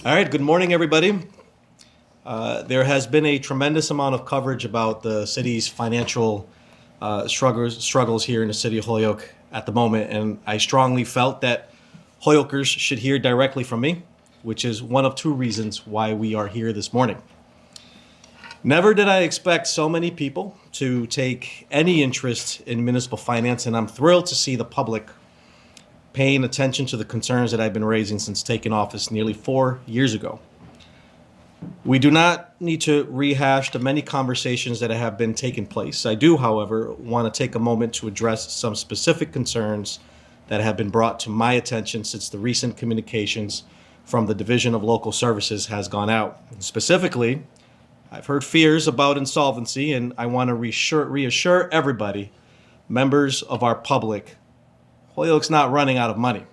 All right, good morning, everybody. There has been a tremendous amount of coverage about the city's financial struggles here in the city of Holyoke at the moment, and I strongly felt that Hoyokers should hear directly from me, which is one of two reasons why we are here this morning. Never did I expect so many people to take any interest in municipal finance, and I'm thrilled to see the public paying attention to the concerns that I've been raising since taking office nearly 4 years ago. We do not need to rehash the many conversations that have been taking place. I do, however, want to take a moment to address some specific concerns that have been brought to my attention since the recent communications from the Division of Local Services has gone out. Specifically, I've heard fears about insolvency, and I want to reassure everybody, members of our public, Holyoke's not running out of money.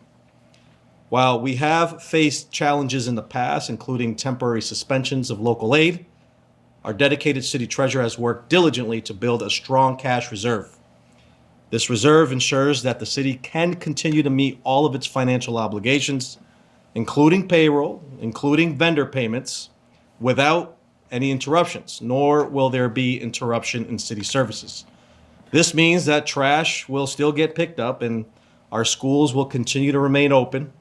While we have faced challenges in the past, including temporary suspensions of local aid, our dedicated city treasurer has worked diligently to build a strong cash reserve. This reserve ensures that the city can continue to meet all of its financial obligations, including payroll, including vendor payments, without any interruptions, nor will there be interruption in city services. This means that trash will still get picked up and our schools will continue to remain open.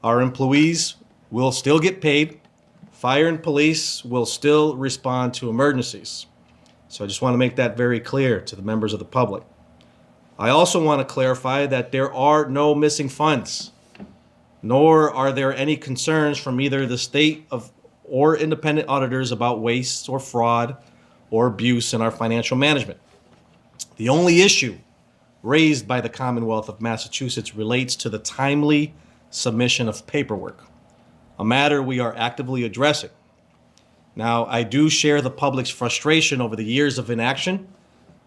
Our employees will still get paid. Fire and police will still respond to emergencies. So I just want to make that very clear to the members of the public. I also want to clarify that there are no missing funds, nor are there any concerns from either the state or independent auditors about waste or fraud or abuse in our financial management. The only issue raised by the Commonwealth of Massachusetts relates to the timely submission of paperwork, a matter we are actively addressing. Now, I do share the public's frustration over the years of inaction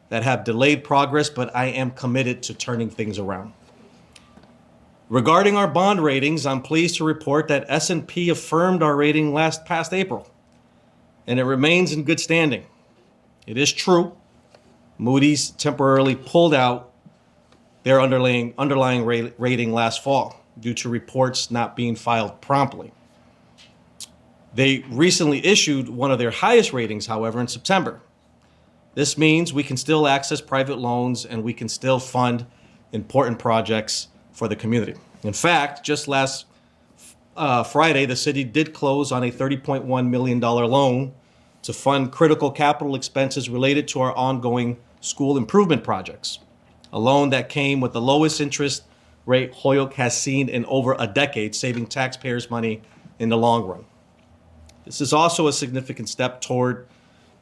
that have delayed progress, but I am committed to turning things around. Regarding our bond ratings, I'm pleased to report that S&P affirmed our rating past April, and it remains in good standing. It is true, Moody's temporarily pulled out their underlying rating last fall due to reports not being filed promptly. They recently issued one of their highest ratings, however, in September. This means we can still access private loans and we can still fund important projects for the community. In fact, just last Friday, the city did close on a $30.1 million loan to fund critical capital expenses related to our ongoing school improvement projects. A loan that came with the lowest interest rate Holyoke has seen in over a decade, saving taxpayers money in the long run. This is also a significant step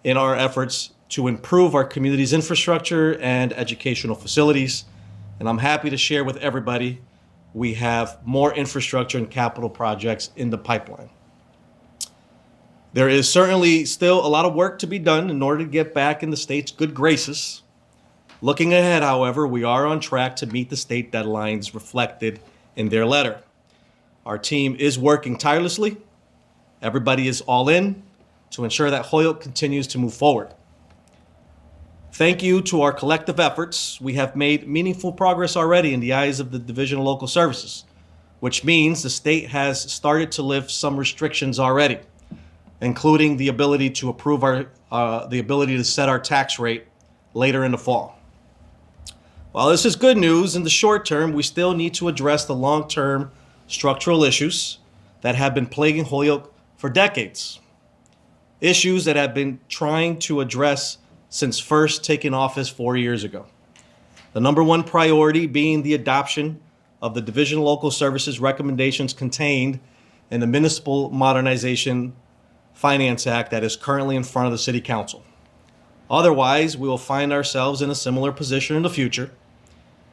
in our efforts to improve our community's infrastructure and educational facilities. And I'm happy to share with everybody we have more infrastructure and capital projects in the pipeline. There is certainly still a lot of work to be done in order to get back in the state's good graces. Looking ahead, however, we are on track to meet the state deadlines reflected in their letter. Our team is working tirelessly. Everybody is all in to ensure that Holyoke continues to move forward. Thank you to our collective efforts. We have made meaningful progress already in the eyes of the Division of Local Services, which means the state has started to lift some restrictions already, including the ability to set our tax rate later in the fall. While this is good news in the short term, we still need to address the long-term structural issues that have been plaguing Holyoke for decades. Issues that have been trying to address since first taking office 4 years ago. The number one priority being the adoption of the Division of Local Services recommendations contained in the Municipal Modernization Finance Act that is currently in front of the City Council. Otherwise, we will find ourselves in a similar position in the future,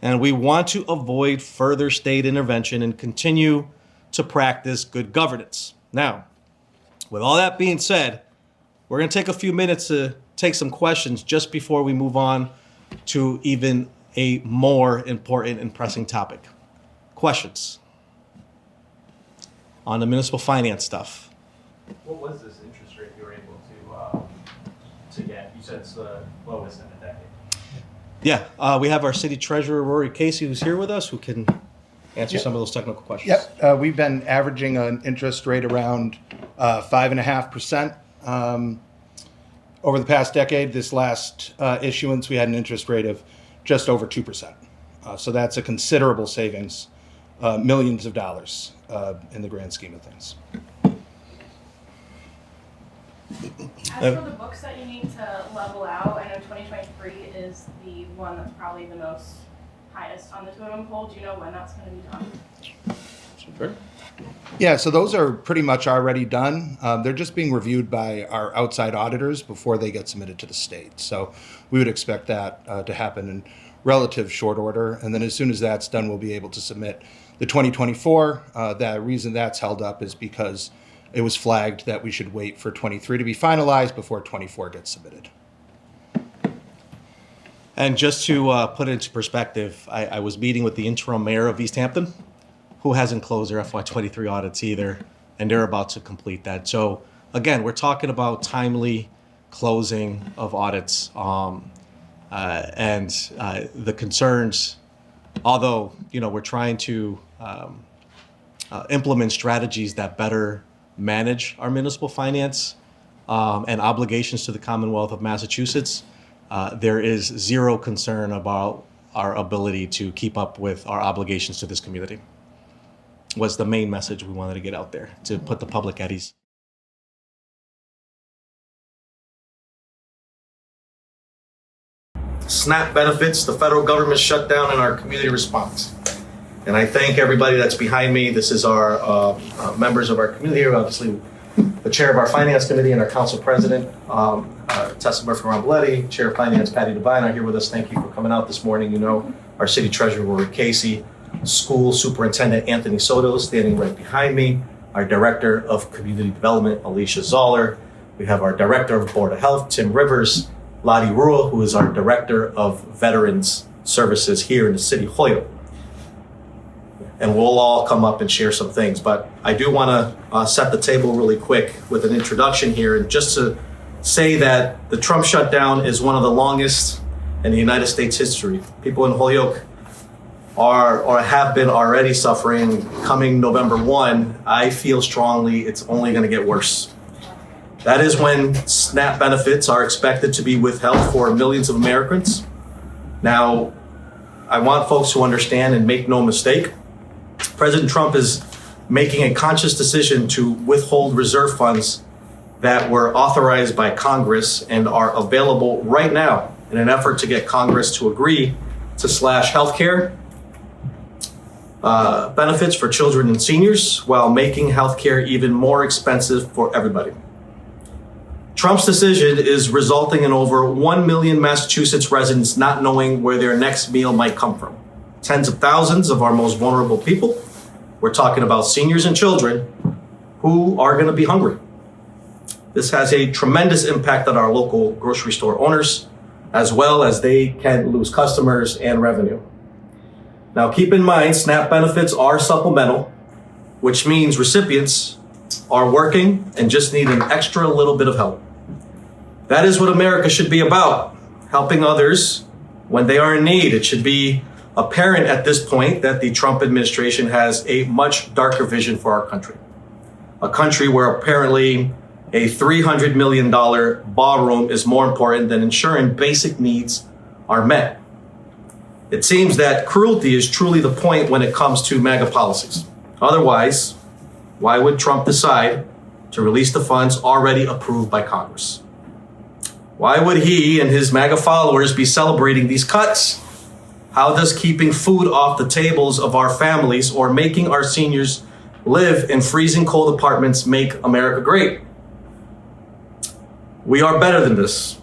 and we want to avoid further state intervention and continue to practice good governance. Now, with all that being said, we're going to take a few minutes to take some questions just before we move on to even a more important and pressing topic. Questions on the municipal finance stuff? What was this interest rate you were able to get? You said it's the lowest in a decade. Yeah, we have our city treasurer, Rory, who's here with us, who can answer some of those technical questions. Yep, we've been averaging an interest rate around 5.5% over the past decade. This last issuance, we had an interest rate of just over 2%. So that's a considerable savings, millions of dollars in the grand scheme of things. As for the books that you need to level out, I know 2023 is the one that's probably the most highest on the totem pole. Do you know when that's going to be done? Sure. Yeah, so those are pretty much already done. They're just being reviewed by our outside auditors before they get submitted to the state. So we would expect that to happen in relative short order. And then as soon as that's done, we'll be able to submit the 2024. The reason that's held up is because it was flagged that we should wait for 23 to be finalized before 24 gets submitted. And just to put it into perspective, I was meeting with the interim mayor of East Hampton, who hasn't closed their FY23 audits either, and they're about to complete that. So again, we're talking about timely closing of audits, and the concerns, although we're trying to implement strategies that better manage our municipal finance and obligations to the Commonwealth of Massachusetts, there is zero concern about our ability to keep up with our obligations to this community. Was the main message we wanted to get out there, to put the public at ease. SNAP benefits, the federal government shutdown, and our community response. And I thank everybody that's behind me. This is our members of our community, obviously the chair of our finance committee and our council president, Tessa Murphy-Romboletti, chair of finance, Devine, are here with us. Thank you for coming out this morning. Our city treasurer, Rory, school superintendent, Anthony Soto, standing right behind me, our director of community development, Alicia Zoeller. We have our director of board of health, Tim Rivers, Laddy, who is our director of veterans services here in the city of Holyoke. And we'll all come up and share some things, but I do want to set the table really quick with an introduction here, and just to say that the Trump shutdown is one of the longest in the United States history. People in Holyoke are or have been already suffering. Coming November 1, I feel strongly it's only going to get worse. That is when SNAP benefits are expected to be withheld for millions of Americans. Now, I want folks to understand and make no mistake, President Trump is making a conscious decision to withhold reserve funds that were authorized by Congress and are available right now in an effort to get Congress to agree to slash healthcare benefits for children and seniors while making healthcare even more expensive for everybody. Trump's decision is resulting in over 1 million Massachusetts residents not knowing where their next meal might come from. Tens of thousands of our most vulnerable people, we're talking about seniors and children, who are going to be hungry. This has a tremendous impact on our local grocery store owners, as well as they can lose customers and revenue. Now, keep in mind, SNAP benefits are supplemental, which means recipients are working and just need an extra little bit of help. That is what America should be about, helping others when they are in need. It should be apparent at this point that the Trump administration has a much darker vision for our country. A country where apparently a $300 million ballroom is more important than ensuring basic needs are met. It seems that cruelty is truly the point when it comes to MAGA policies. Otherwise, why would Trump decide to release the funds already approved by Congress? Why would he and his MAGA followers be celebrating these cuts? How does keeping food off the tables of our families or making our seniors live in freezing cold apartments make America great? We are better than this.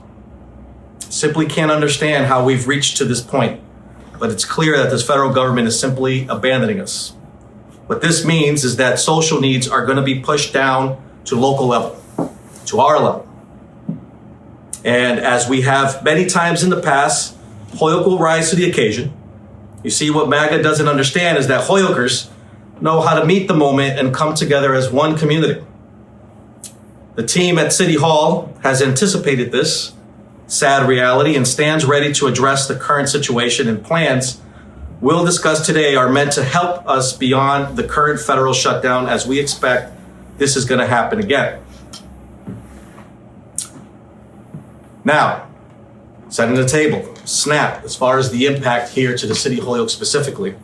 Simply can't understand how we've reached to this point. But it's clear that this federal government is simply abandoning us. What this means is that social needs are going to be pushed down to local level, to our level. And as we have many times in the past, Holyoke will rise to the occasion. You see, what MAGA doesn't understand is that Hoyokers know how to meet the moment and come together as one community. The team at City Hall has anticipated this sad reality and stands ready to address the current situation and plans we'll discuss today are meant to help us beyond the current federal shutdown, as we expect this is going to happen again. Now, setting the table, SNAP, as far as the impact here to the city of Holyoke specifically.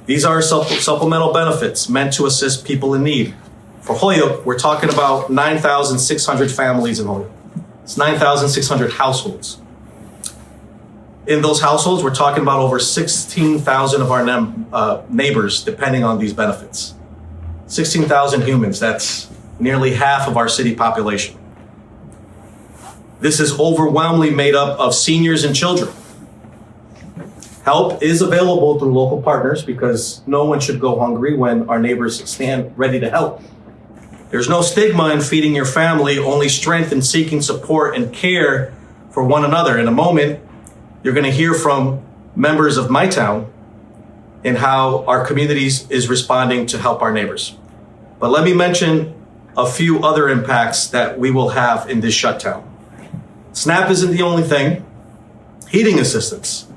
These are supplemental benefits meant to assist people in need. For Holyoke, we're talking about 9,600 families in Holyoke. It's 9,600 households. In those households, we're talking about over 16,000 of our neighbors depending on these benefits. 16,000 humans, that's nearly half of our city population. This is overwhelmingly made up of seniors and children. Help is available through local partners because no one should go hungry when our neighbors stand ready to help. There's no stigma in feeding your family, only strength in seeking support and care for one another. In a moment, you're going to hear from members of my town and how our communities is responding to help our neighbors. But let me mention a few other impacts that we will have in this shutdown. SNAP isn't the only thing. Heating assistance.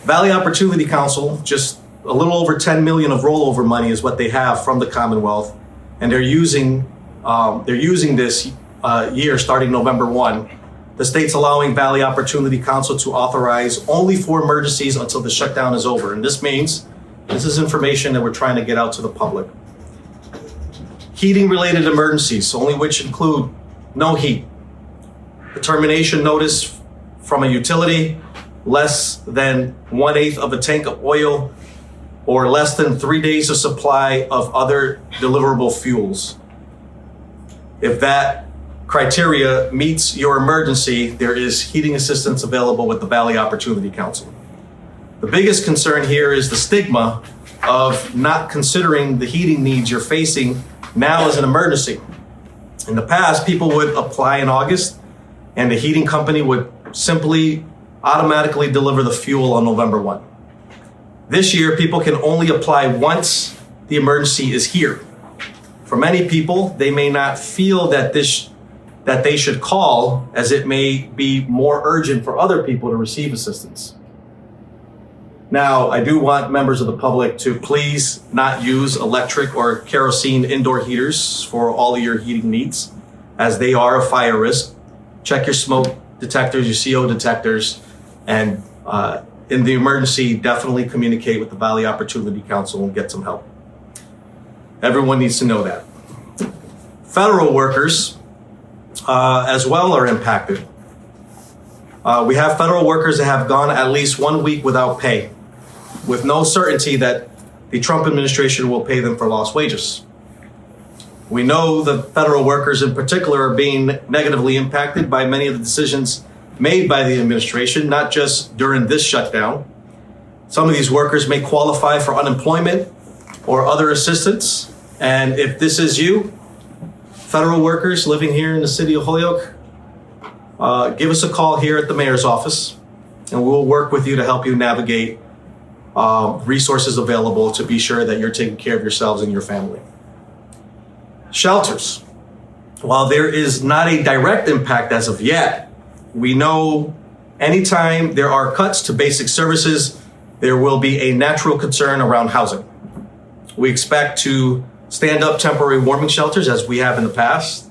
Valley Opportunity Council, just a little over 10 million of rollover money is what they have from the Commonwealth. And they're using this year starting November 1. The state's allowing Valley Opportunity Council to authorize only for emergencies until the shutdown is over. And this means this is information that we're trying to get out to the public. Heating related emergencies, only which include no heat, a termination notice from a utility, less than 1/8 of a tank of oil, or less than 3 days of supply of other deliverable fuels. If that criteria meets your emergency, there is heating assistance available with the Valley Opportunity Council. The biggest concern here is the stigma of not considering the heating needs you're facing now as an emergency. In the past, people would apply in August and the heating company would simply automatically deliver the fuel on November 1. This year, people can only apply once the emergency is here. For many people, they may not feel that they should call, as it may be more urgent for other people to receive assistance. Now, I do want members of the public to please not use electric or kerosene indoor heaters for all of your heating needs, as they are a fire risk. Check your smoke detectors, your CO detectors, and in the emergency, definitely communicate with the Valley Opportunity Council and get some help. Everyone needs to know that. Federal workers as well are impacted. We have federal workers that have gone at least 1 week without pay, with no certainty that the Trump administration will pay them for lost wages. We know the federal workers in particular are being negatively impacted by many of the decisions made by the administration, not just during this shutdown. Some of these workers may qualify for unemployment or other assistance. And if this is you, federal workers living here in the city of Holyoke, give us a call here at the mayor's office and we'll work with you to help you navigate resources available to be sure that you're taking care of yourselves and your family. Shelters. While there is not a direct impact as of yet, we know anytime there are cuts to basic services, there will be a natural concern around housing. We expect to stand up temporary warming shelters as we have in the past,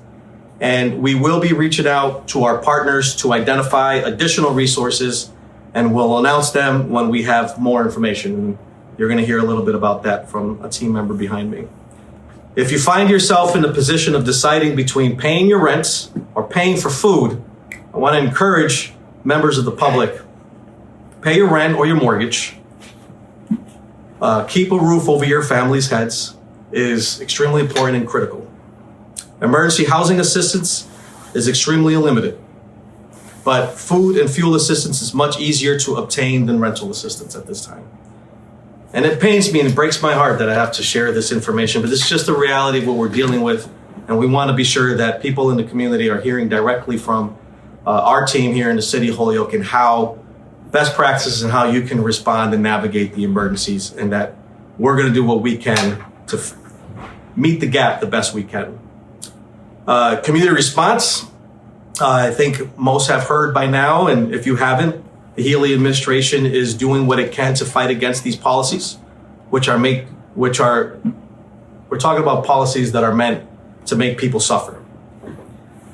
and we will be reaching out to our partners to identify additional resources, and we'll announce them when we have more information. You're going to hear a little bit about that from a team member behind me. If you find yourself in the position of deciding between paying your rents or paying for food, I want to encourage members of the public, pay your rent or your mortgage. Keep a roof over your family's heads is extremely important and critical. Emergency housing assistance is extremely limited, but food and fuel assistance is much easier to obtain than rental assistance at this time. And it pains me and it breaks my heart that I have to share this information, but it's just the reality of what we're dealing with. And we want to be sure that people in the community are hearing directly from our team here in the city of Holyoke and how best practices and how you can respond and navigate the emergencies, and that we're going to do what we can to meet the gap the best we can. Community response, I think most have heard by now, and if you haven't, the Healy administration is doing what it can to fight against these policies, we're talking about policies that are meant to make people suffer.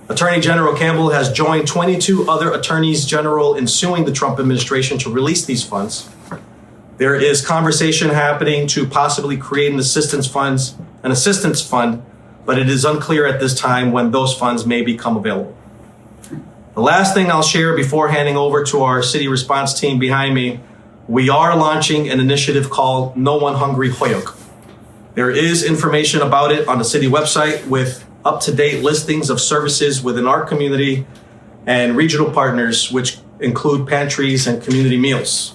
Attorney General Campbell has joined 22 other attorneys general in suing the Trump administration to release these funds. There is conversation happening to possibly create an assistance fund, but it is unclear at this time when those funds may become available. The last thing I'll share before handing over to our city response team behind me, we are launching an initiative called No One Hungry Holyoke. There is information about it on the city website with up-to-date listings of services within our community and regional partners, which include pantries and community meals.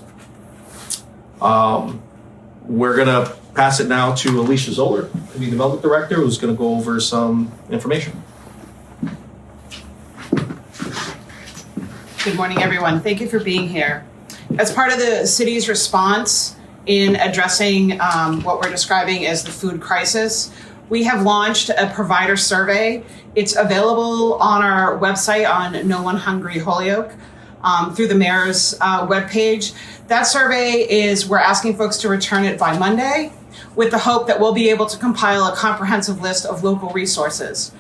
We're gonna pass it now to Alicia Zoeller, Community Development Director, who's gonna go over some information. Good morning, everyone. Thank you for being here. As part of the city's response in addressing what we're describing as the food crisis, we have launched a provider survey. It's available on our website on No One Hungry Holyoke through the mayor's webpage. That survey we're asking folks to return it by Monday with the hope that we'll be able to compile a comprehensive list of local resources.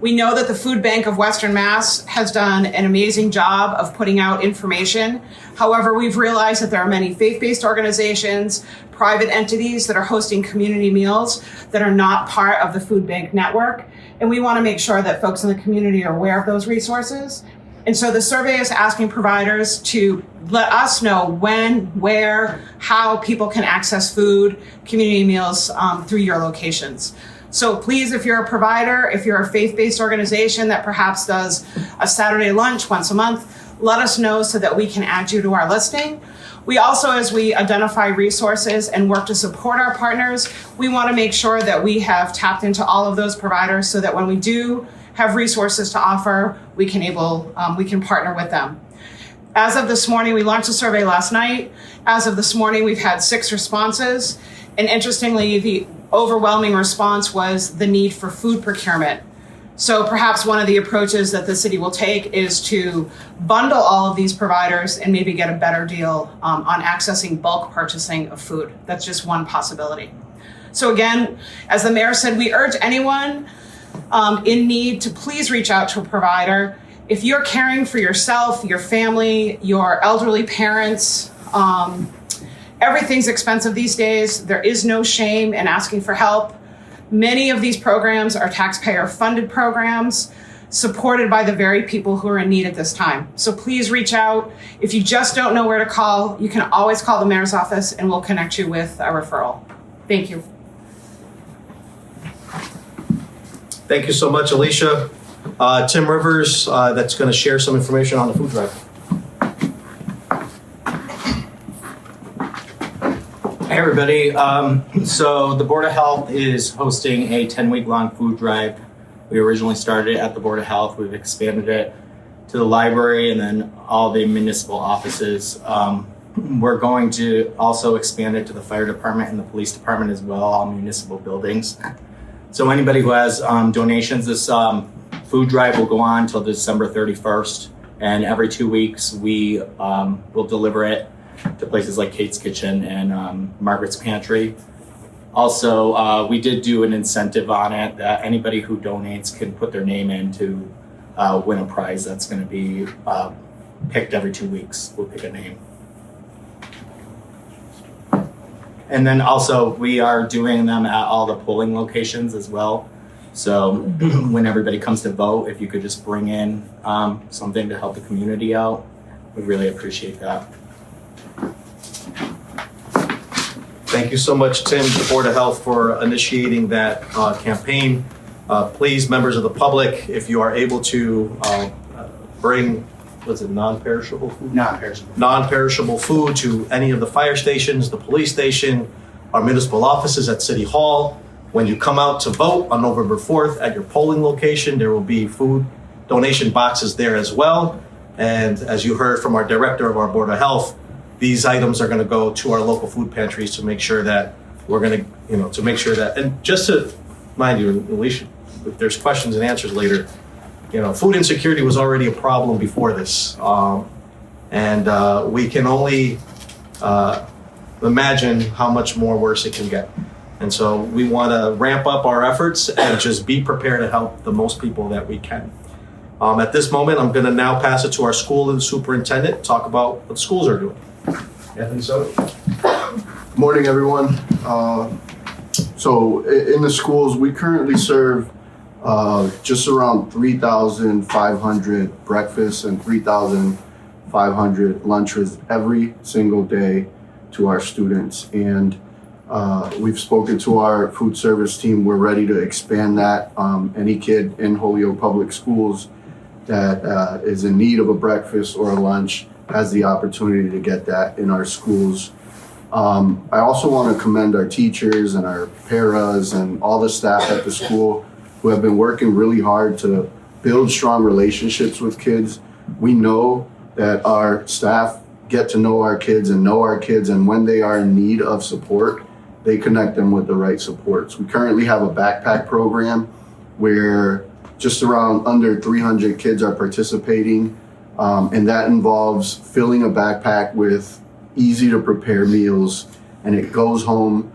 We know that the Food Bank of Western Mass has done an amazing job of putting out information. However, we've realized that there are many faith-based organizations, private entities that are hosting community meals that are not part of the Food Bank network. And we want to make sure that folks in the community are aware of those resources. And so the survey is asking providers to let us know when, where, how people can access food, community meals through your locations. So please, if you're a provider, if you're a faith-based organization that perhaps does a Saturday lunch once a month, let us know so that we can add you to our listing. We also, as we identify resources and work to support our partners, we want to make sure that we have tapped into all of those providers so that when we do have resources to offer, we can partner with them. As of this morning, we launched a survey last night. As of this morning, we've had 6 responses. And interestingly, the overwhelming response was the need for food procurement. So perhaps one of the approaches that the city will take is to bundle all of these providers and maybe get a better deal on accessing bulk purchasing of food. That's just one possibility. So again, as the mayor said, we urge anyone in need to please reach out to a provider. If you're caring for yourself, your family, your elderly parents, everything's expensive these days. There is no shame in asking for help. Many of these programs are taxpayer-funded programs supported by the very people who are in need at this time. So please reach out. If you just don't know where to call, you can always call the mayor's office and we'll connect you with a referral. Thank you. Thank you so much, Alicia. Tim Rivers, that's going to share some information on the food drive. Hey everybody, so the Board of Health is hosting a 10-week-long food drive. We originally started it at the Board of Health. We've expanded it to the library and then all the municipal offices. We're going to also expand it to the fire department and the police department as well, all municipal buildings. So anybody who has donations, this food drive will go on until December 31st. And every 2 weeks, we will deliver it to places like Kate's Kitchen and Margaret's Pantry. Also, we did do an incentive on it that anybody who donates can put their name in to win a prize that's going to be picked every 2 weeks. We'll pick a name. And then also, we are doing them at all the polling locations as well. So when everybody comes to vote, if you could just bring in something to help the community out, we'd really appreciate that. Thank you so much, Tim, the Board of Health, for initiating that campaign. Please, members of the public, if you are able to bring, non-perishable food? Non-perishable food to any of the fire stations, the police station, our municipal offices at City Hall. When you come out to vote on November 4th at your polling location, there will be food donation boxes there as well. And as you heard from our director of our Board of Health, these items are going to go to our local food pantries to make sure that we're going to, to make sure that, and just to mind you, Alicia, if there's questions and answers later, food insecurity was already a problem before this. And we can only imagine how much more worse it can get. And so we want to ramp up our efforts and just be prepared to help the most people that we can. At this moment, I'm going to now pass it to our school and superintendent, talk about what schools are doing. Anthony Soto. Good morning, everyone. So in the schools, we currently serve just around 3,500 breakfasts and 3,500 lunches every single day to our students. And we've spoken to our food service team. We're ready to expand that. Any kid in Holyoke Public Schools that is in need of a breakfast or a lunch has the opportunity to get that in our schools. I also want to commend our teachers and our paras and all the staff at the school who have been working really hard to build strong relationships with kids. We know that our staff get to know our kids, and when they are in need of support, they connect them with the right supports. We currently have a backpack program where just around under 300 kids are participating, and that involves filling a backpack with easy to prepare meals, and it goes home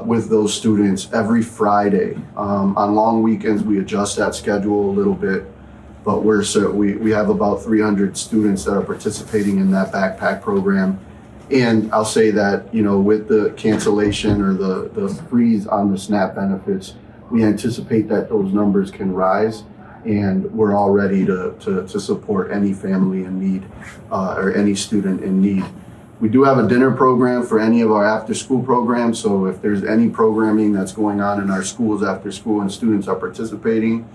with those students every Friday. On long weekends, we adjust that schedule a little bit, but we have about 300 students that are participating in that backpack program. And I'll say that, with the cancellation or the freeze on the SNAP benefits, we anticipate that those numbers can rise, and we're all ready to support any family in need or any student in need. We do have a dinner program for any of our after-school programs, so if there's any programming that's going on in our schools after school and students are participating,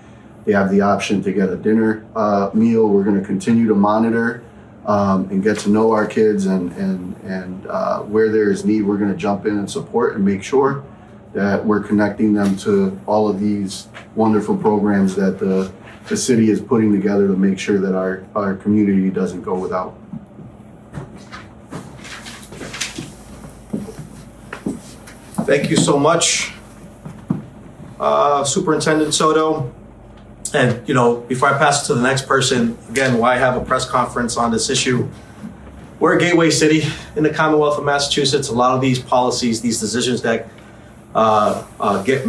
they have the option to get a dinner meal. We're going to continue to monitor and get to know our kids, and where there is need, we're going to jump in and support and make sure that we're connecting them to all of these wonderful programs that the city is putting together to make sure that our community doesn't go without. Thank you so much, Superintendent Soto. And, before I pass it to the next person, again, why have a press conference on this issue? We're a gateway city in the Commonwealth of Massachusetts. A lot of these policies, these decisions that get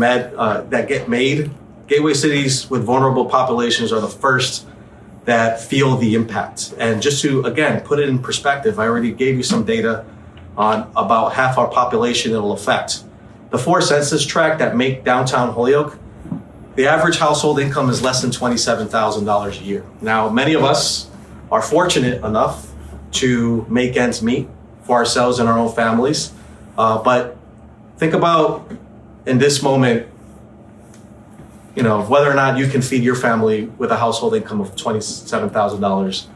made, gateway cities with vulnerable populations are the first that feel the impact. And just to, again, put it in perspective, I already gave you some data on about half our population it'll affect. The 4 census tracts that make downtown Holyoke, the average household income is less than $27,000 a year. Now, many of us are fortunate enough to make ends meet for ourselves and our own families. But think about in this moment, whether or not you can feed your family with a household income of $27,000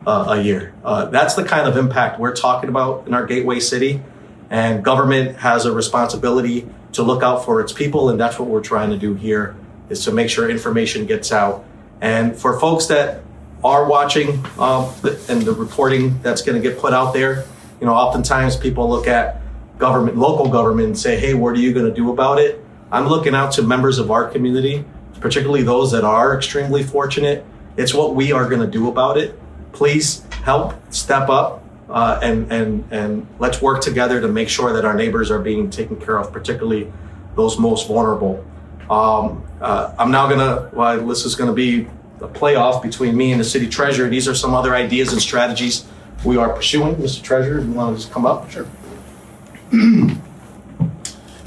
a year. That's the kind of impact we're talking about in our gateway city. And government has a responsibility to look out for its people. And that's what we're trying to do here, is to make sure information gets out. And for folks that are watching and the reporting that's going to get put out there, oftentimes people look at government, local government, and say, hey, what are you going to do about it? I'm looking out to members of our community, particularly those that are extremely fortunate. It's what we are going to do about it. Please help, step up, and let's work together to make sure that our neighbors are being taken care of, particularly those most vulnerable. I'm now this is going to be a playoff between me and the city treasurer. These are some other ideas and strategies we are pursuing. Mr. Treasurer, you want to just come up? Sure.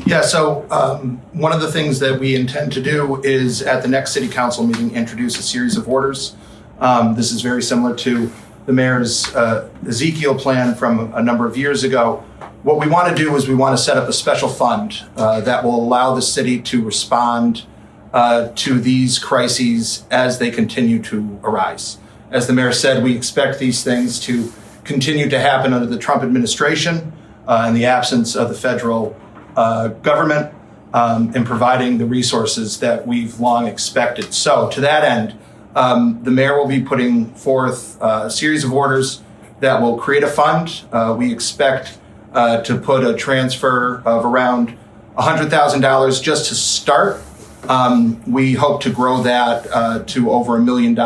Yeah, so one of the things that we intend to do is at the next city council meeting, introduce a series of orders. This is very similar to the mayor's Ezekiel plan from a number of years ago. What we want to do is we want to set up a special fund that will allow the city to respond to these crises as they continue to arise. As the mayor said, we expect these things to continue to happen under the Trump administration in the absence of the federal government in providing the resources that we've long expected. So to that end, the mayor will be putting forth a series of orders that will create a fund. We expect to put a transfer of around $100,000 just to start. We hope to grow that to over $1 million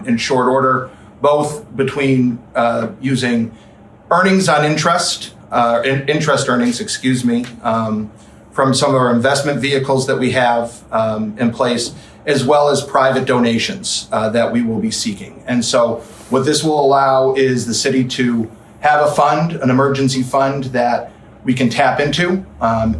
in short order. both between using earnings on interest, interest earnings, from some of our investment vehicles that we have in place, as well as private donations that we will be seeking. And so what this will allow is the city to have a fund, an emergency fund that we can tap into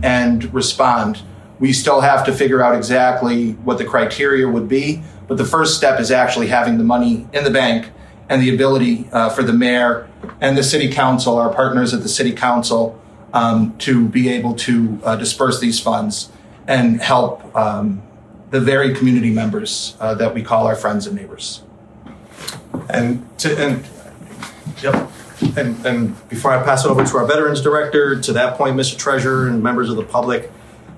and respond. We still have to figure out exactly what the criteria would be, but the first step is actually having the money in the bank and the ability for the mayor and the city council, our partners at the city council, to be able to disperse these funds and help the very community members that we call our friends and neighbors. And before I pass it over to our Veterans Director, to that point, Mr. Treasurer and members of the public,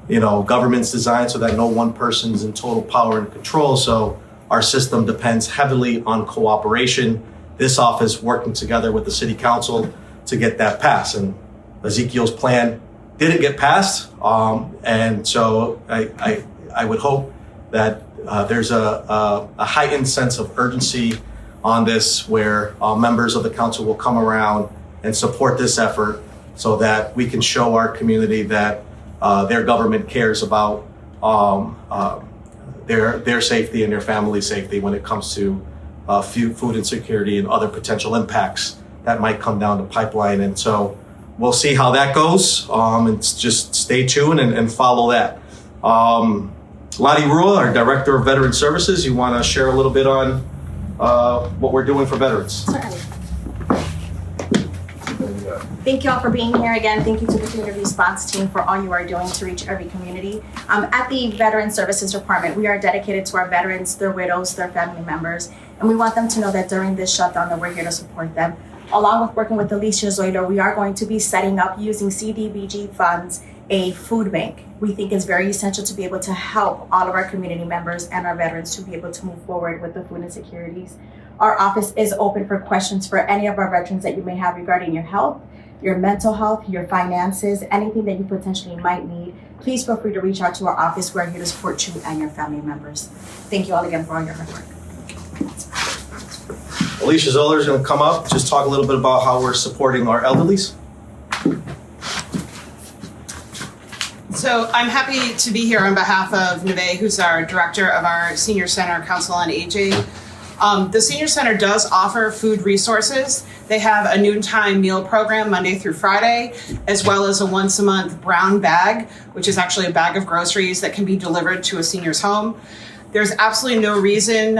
government's designed so that no one person's in total power and control. So our system depends heavily on cooperation. This office working together with the city council to get that passed. And Ezekiel's plan didn't get passed. And so I would hope that there's a heightened sense of urgency on this, where members of the council will come around and support this effort so that we can show our community that their government cares about their safety and their family's safety when it comes to food insecurity and other potential impacts that might come down the pipeline. And so we'll see how that goes. And just stay tuned and follow that. Laddy, our Director of Veteran Services, you want to share a little bit on what we're doing for veterans? Certainly. Thank you all for being here again. Thank you to the community response team for all you are doing to reach every community. At the Veteran Services Department, we are dedicated to our veterans, their widows, their family members, and we want them to know that during this shutdown that we're here to support them. Along with working with Alicia, Zoeller, we are going to be setting up, using CDBG funds, a food bank. We think it's very essential to be able to help all of our community members and our veterans to be able to move forward with the food insecurities. Our office is open for questions for any of our veterans that you may have regarding your health, your mental health, your finances, anything that you potentially might need. Please feel free to reach out to our office. We're here to support you and your family members. Thank you all again for all your hard work. Alicia Zoeller is going to come up, just talk a little bit about how we're supporting our elderlies. So I'm happy to be here on behalf of Neve, who's our director of our Senior Center Council on Aging. The Senior Center does offer food resources. They have a noontime meal program Monday through Friday, as well as a once a month brown bag, which is actually a bag of groceries that can be delivered to a senior's home. There's absolutely no reason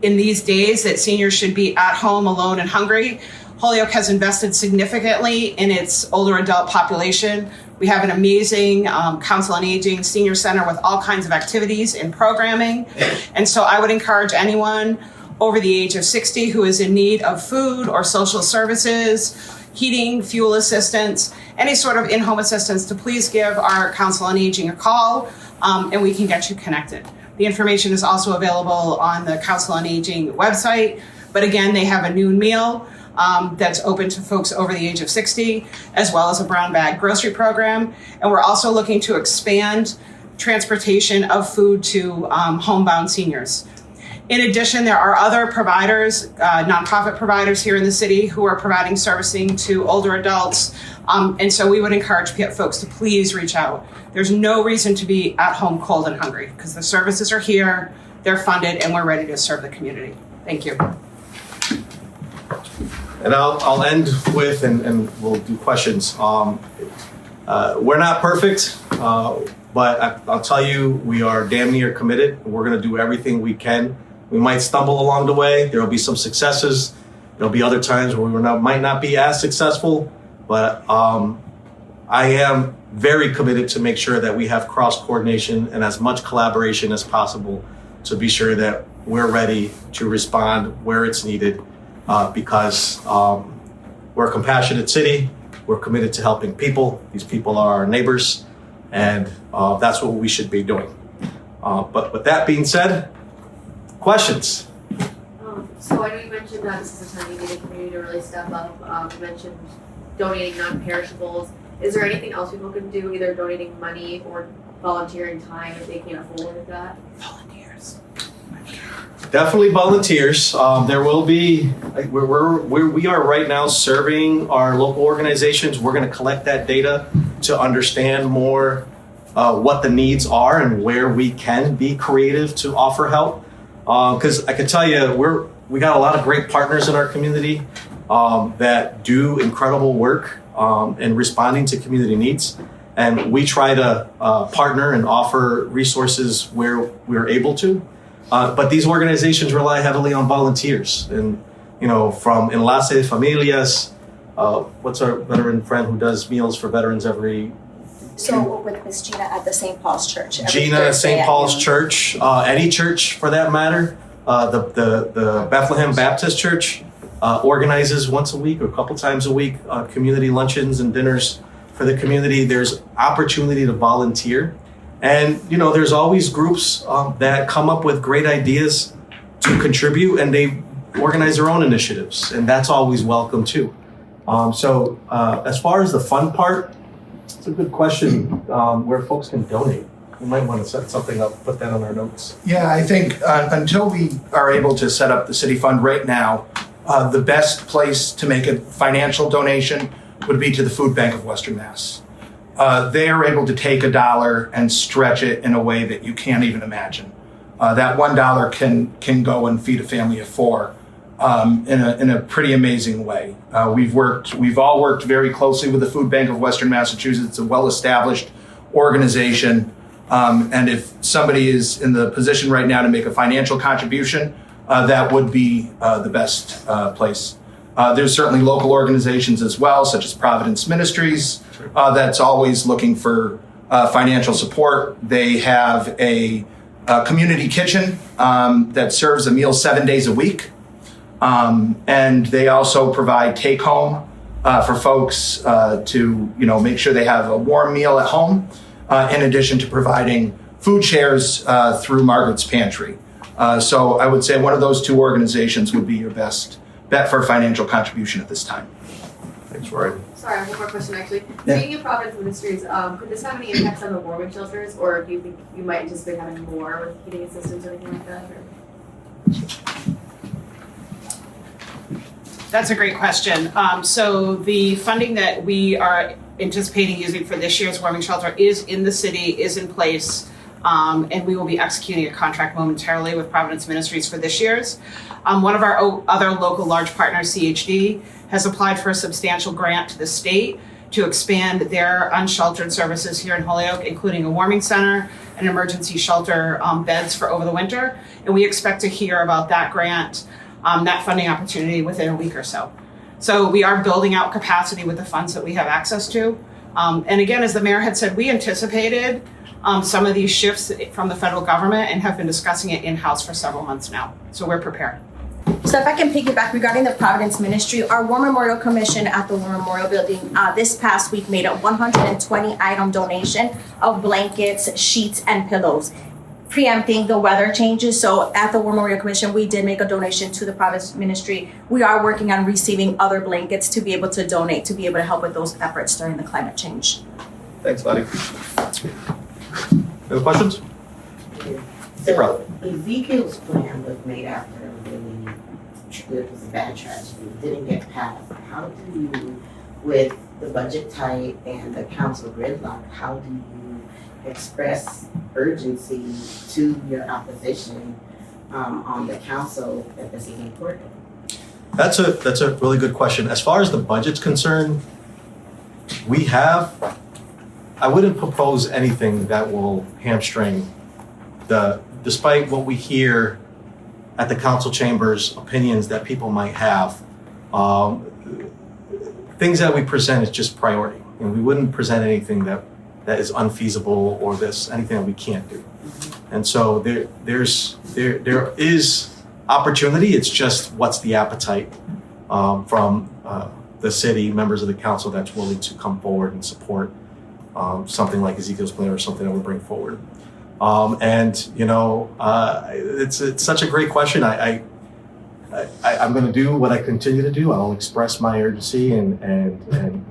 in these days that seniors should be at home alone and hungry. Holyoke has invested significantly in its older adult population. We have an amazing Council on Aging Senior Center with all kinds of activities and programming. And so I would encourage anyone over the age of 60 who is in need of food or social services, heating, fuel assistance, any sort of in-home assistance, to please give our Council on Aging a call, and we can get you connected. The information is also available on the Council on Aging website. But again, they have a noon meal that's open to folks over the age of 60, as well as a brown bag grocery program. And we're also looking to expand transportation of food to homebound seniors. In addition, there are other providers, nonprofit providers here in the city who are providing servicing to older adults. And so we would encourage folks to please reach out. There's no reason to be at home cold and hungry, because the services are here, they're funded, and we're ready to serve the community. Thank you. And I'll end with, and we'll do questions. We're not perfect, but I'll tell you, we are damn near committed. We're going to do everything we can. We might stumble along the way. There will be some successes. There'll be other times where we might not be as successful, but I am very committed to make sure that we have cross coordination and as much collaboration as possible to be sure that we're ready to respond where it's needed. Because we're a compassionate city, we're committed to helping people. These people are our neighbors, and that's what we should be doing. But with that being said, questions? So I know you mentioned that this is a time you need a community to really step up. You mentioned donating non-perishables. Is there anything else people can do, either donating money or volunteering time if they can't afford that? Volunteers. Definitely volunteers. There will be, we are right now serving our local organizations. We're going to collect that data to understand more what the needs are and where we can be creative to offer help. Because I can tell you, we got a lot of great partners in our community that do incredible work in responding to community needs. And we try to partner and offer resources where we're able to. But these organizations rely heavily on volunteers, and from Enlace de Familias. What's our veteran friend who does meals for veterans every? So with Miss Gina at the St. Paul's Church. Gina, St. Paul's Church, any church for that matter. The Bethlehem Baptist Church organizes once a week or a couple times a week community luncheons and dinners for the community. There's opportunity to volunteer. And, there's always groups that come up with great ideas to contribute, and they organize their own initiatives, and that's always welcome too. So as far as the fun part, it's a good question where folks can donate. We might want to set something up, put that on our notes. Yeah, I think until we are able to set up the city fund right now, the best place to make a financial donation would be to the Food Bank of Western Mass. They are able to take $1 and stretch it in a way that you can't even imagine. That $1 can go and feed a family of 4 in a pretty amazing way. We've all worked very closely with the Food Bank of Western Massachusetts. It's a well-established organization. And if somebody is in the position right now to make a financial contribution, that would be the best place. There's certainly local organizations as well, such as Providence Ministries, that's always looking for financial support. They have a community kitchen that serves a meal 7 days a week. And they also provide take home for folks to make sure they have a warm meal at home, in addition to providing food shares through Margaret's Pantry. So I would say one of those 2 organizations would be your best bet for financial contribution at this time. Thanks, Rory. Sorry, I have one more question actually. Yeah. Speaking of Providence Ministries, could this have any impacts on the warming shelters, or do you think you might anticipate having more with heating assistance or anything like that? That's a great question. So the funding that we are anticipating using for this year's warming shelter is in the city, is in place, and we will be executing a contract momentarily with Providence Ministries for this year's. One of our other local large partners, CHD, has applied for a substantial grant to the state to expand their unsheltered services here in Holyoke, including a warming center and emergency shelter beds for over the winter. And we expect to hear about that grant, that funding opportunity within a week or so. So we are building out capacity with the funds that we have access to. And again, as the mayor had said, we anticipated some of these shifts from the federal government and have been discussing it in-house for several months now. So we're prepared. So if I can piggyback regarding the Providence Ministry, our War Memorial Commission at the War Memorial Building this past week made a 120 item donation of blankets, sheets, and pillows, preempting the weather changes. So at the War Memorial Commission, we did make a donation to the Providence Ministry. We are working on receiving other blankets to be able to donate, to be able to help with those efforts during the climate change. Thanks, Laddy. Any questions? So Ezekiel's plan was made after it was a bad tragedy, didn't get passed. How do you, with the budget tight and the council gridlock, how do you express urgency to your opposition on the council that this is important? That's a really good question. As far as the budget's concerned, I wouldn't propose anything that will hamstring despite what we hear at the council chambers, opinions that people might have, things that we present is just priority. And we wouldn't present anything that is unfeasible or anything that we can't do. And so there is opportunity. It's just what's the appetite from the city, members of the council that's willing to come forward and support something like Ezekiel's plan or something that we bring forward. It's such a great question. I'm going to do what I continue to do. I'll express my urgency and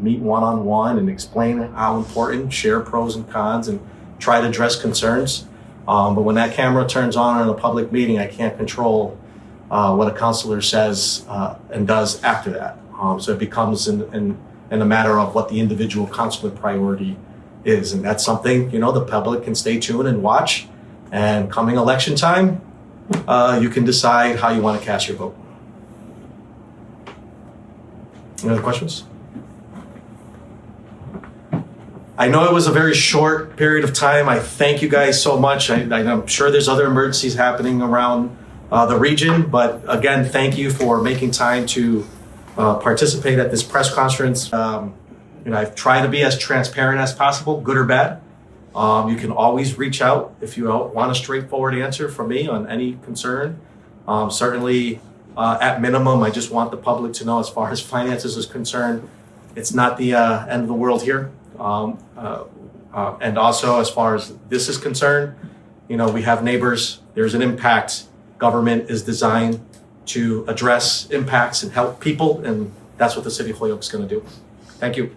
meet one-on-one and explain how important, share pros and cons, and try to address concerns. But when that camera turns on in a public meeting, I can't control what a counselor says and does after that. So it becomes in a matter of what the individual counselor priority is. And that's something, the public can stay tuned and watch. And coming election time, you can decide how you want to cast your vote. Any other questions? I know it was a very short period of time. I thank you guys so much. I'm sure there's other emergencies happening around the region, but again, thank you for making time to participate at this press conference. I've tried to be as transparent as possible, good or bad. You can always reach out if you want a straightforward answer from me on any concern. Certainly, at minimum, I just want the public to know as far as finances is concerned, it's not the end of the world here. And also, as far as this is concerned, we have neighbors. There's an impact. Government is designed to address impacts and help people, and that's what the City of Holyoke is going to do. Thank you.